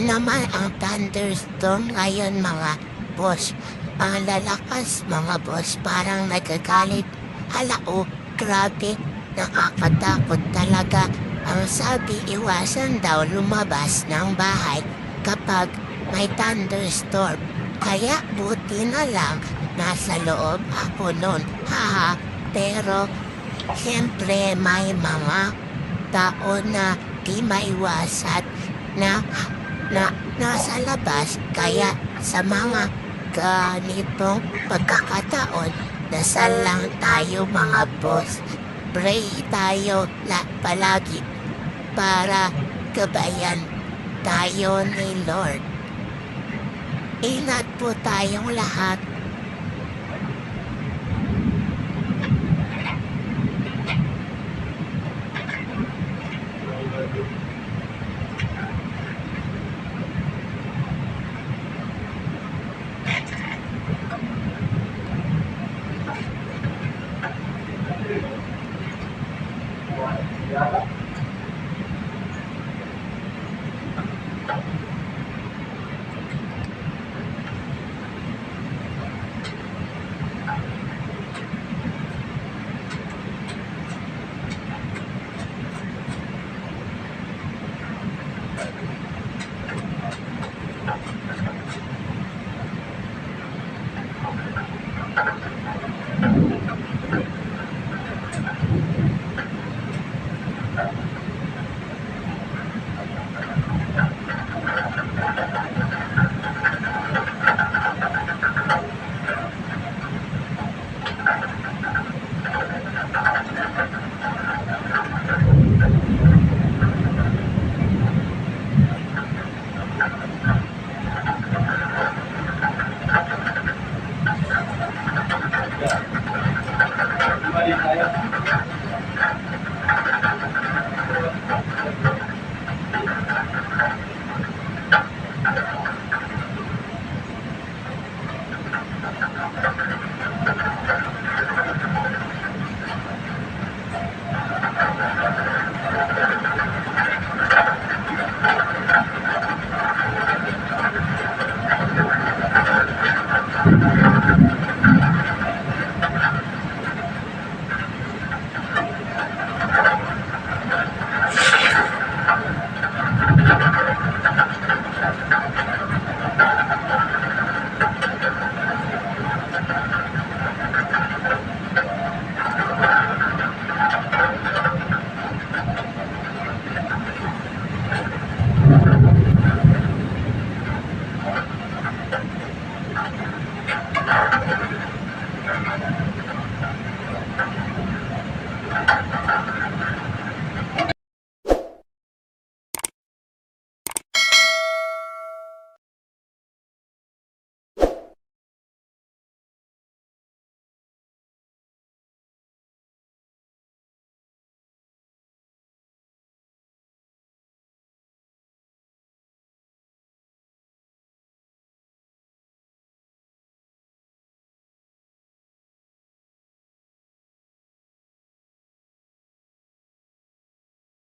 naman ang thunderstorm ngayon mga boss. Ang lalakas mga boss, parang nagagalit. Hala grabe, nakakatakot talaga. Ang sabi, iwasan daw lumabas ng bahay kapag may thunderstorm. Kaya buti na lang nasa loob ako nun. Haha, pero siyempre may mga tao na di maiwasan na nasa labas. Kaya sa mga ganitong pagkakataon, dasal lang tayo mga boss. Pray tayo palagi para gabayan tayo ni Lord. Ingat po tayong lahat.